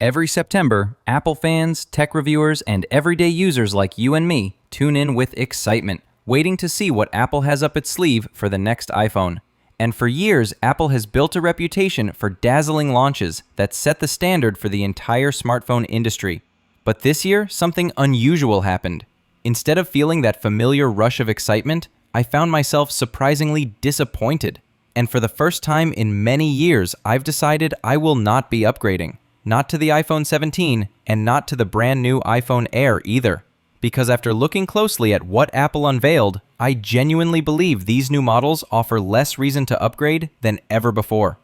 Every September, Apple fans, tech reviewers, and everyday users like you and me tune in with excitement, waiting to see what Apple has up its sleeve for the next iPhone. And for years, Apple has built a reputation for dazzling launches that set the standard for the entire smartphone industry. But this year, something unusual happened. Instead of feeling that familiar rush of excitement, I found myself surprisingly disappointed. And for the first time in many years, I've decided I will not be upgrading. Not to the iPhone 17, and not to the brand new iPhone Air either. Because after looking closely at what Apple unveiled, I genuinely believe these new models offer less reason to upgrade than ever before.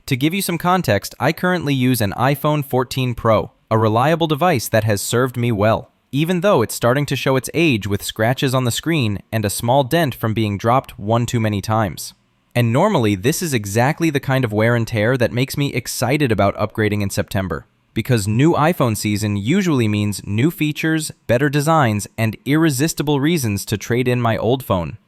To give you some context, I currently use an iPhone 14 Pro, a reliable device that has served me well, even though it's starting to show its age with scratches on the screen and a small dent from being dropped one too many times. And normally, this is exactly the kind of wear and tear that makes me excited about upgrading in September, because new iPhone season usually means new features, better designs, and irresistible reasons to trade in my old phone.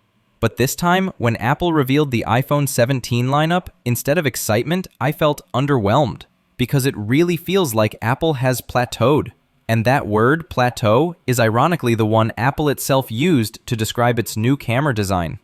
But this time, when Apple revealed the iPhone 17 lineup, instead of excitement, I felt underwhelmed, because it really feels like Apple has plateaued. And that word, plateau, is ironically the one Apple itself used to describe its new camera design.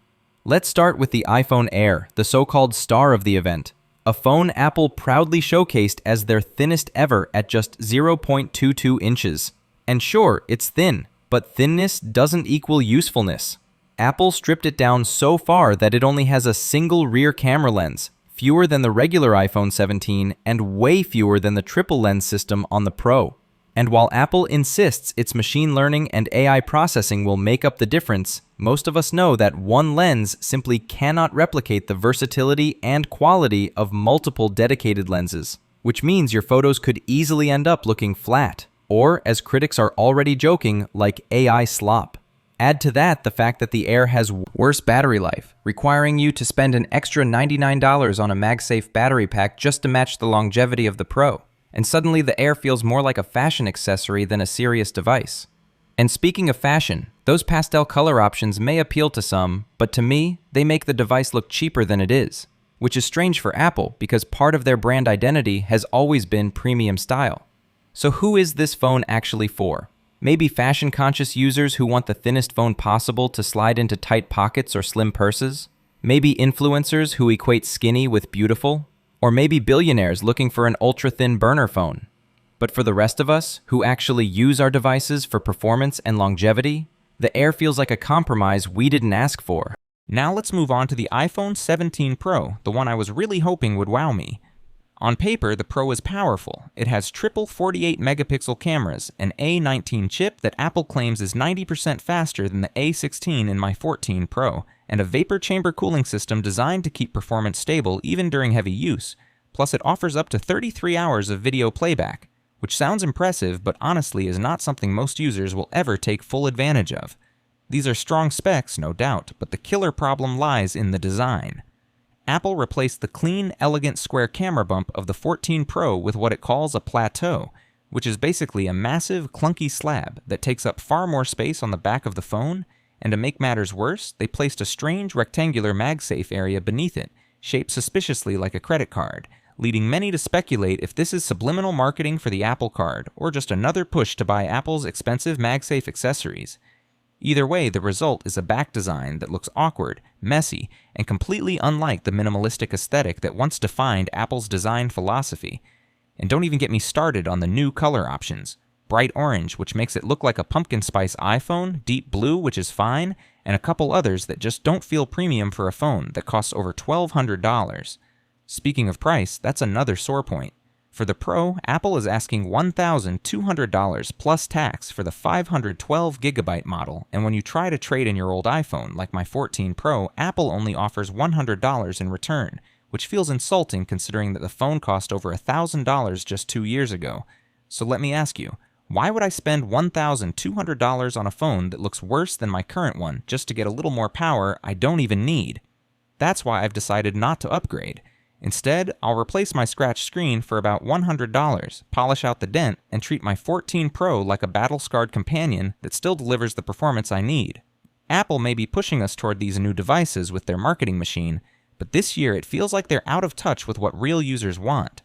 Let's start with the iPhone Air, the so-called star of the event. A phone Apple proudly showcased as their thinnest ever at just 0.22 inches. And sure, it's thin, but thinness doesn't equal usefulness. Apple stripped it down so far that it only has a single rear camera lens, fewer than the regular iPhone 17 and way fewer than the triple lens system on the Pro. And while Apple insists its machine learning and AI processing will make up the difference, most of us know that one lens simply cannot replicate the versatility and quality of multiple dedicated lenses, which means your photos could easily end up looking flat, or, as critics are already joking, like AI slop. Add to that the fact that the Air has worse battery life, requiring you to spend an extra $99 on a MagSafe battery pack just to match the longevity of the Pro. And suddenly the Air feels more like a fashion accessory than a serious device. And speaking of fashion, those pastel color options may appeal to some, but to me, they make the device look cheaper than it is, which is strange for Apple because part of their brand identity has always been premium style. So who is this phone actually for? Maybe fashion-conscious users who want the thinnest phone possible to slide into tight pockets or slim purses? Maybe influencers who equate skinny with beautiful? Or maybe billionaires looking for an ultra-thin burner phone. But for the rest of us, who actually use our devices for performance and longevity, the Air feels like a compromise we didn't ask for. Now let's move on to the iPhone 17 Pro, the one I was really hoping would wow me. On paper, the Pro is powerful. It has triple 48-megapixel cameras, an A19 chip that Apple claims is 90% faster than the A16 in my 14 Pro, and a vapor chamber cooling system designed to keep performance stable even during heavy use. Plus, it offers up to 33 hours of video playback, which sounds impressive but honestly is not something most users will ever take full advantage of. These are strong specs, no doubt, but the killer problem lies in the design. Apple replaced the clean, elegant square camera bump of the 14 Pro with what it calls a plateau, which is basically a massive, clunky slab that takes up far more space on the back of the phone, and to make matters worse, they placed a strange rectangular MagSafe area beneath it, shaped suspiciously like a credit card, leading many to speculate if this is subliminal marketing for the Apple Card, or just another push to buy Apple's expensive MagSafe accessories. Either way, the result is a back design that looks awkward, messy, and completely unlike the minimalistic aesthetic that once defined Apple's design philosophy. And don't even get me started on the new color options. Bright orange, which makes it look like a pumpkin spice iPhone, deep blue, which is fine, and a couple others that just don't feel premium for a phone that costs over $1,200. Speaking of price, that's another sore point. For the Pro, Apple is asking $1,200 plus tax for the 512GB model, and when you try to trade in your old iPhone, like my 14 Pro, Apple only offers $100 in return, which feels insulting considering that the phone cost over $1,000 just 2 years ago. So let me ask you, why would I spend $1,200 on a phone that looks worse than my current one just to get a little more power I don't even need? That's why I've decided not to upgrade. Instead, I'll replace my scratched screen for about $100, polish out the dent, and treat my 14 Pro like a battle-scarred companion that still delivers the performance I need. Apple may be pushing us toward these new devices with their marketing machine, but this year it feels like they're out of touch with what real users want.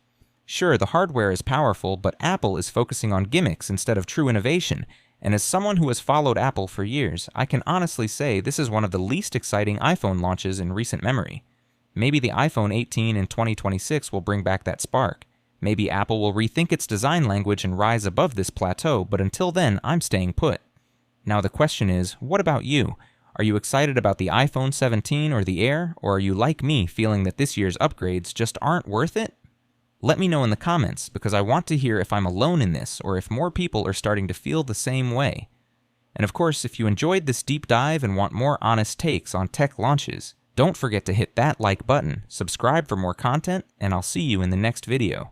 Sure, the hardware is powerful, but Apple is focusing on gimmicks instead of true innovation, and as someone who has followed Apple for years, I can honestly say this is one of the least exciting iPhone launches in recent memory. Maybe the iPhone 18 in 2026 will bring back that spark. Maybe Apple will rethink its design language and rise above this plateau, but until then, I'm staying put. Now the question is, what about you? Are you excited about the iPhone 17 or the Air, or are you like me feeling that this year's upgrades just aren't worth it? Let me know in the comments, because I want to hear if I'm alone in this or if more people are starting to feel the same way. And of course, if you enjoyed this deep dive and want more honest takes on tech launches, don't forget to hit that like button, subscribe for more content, and I'll see you in the next video.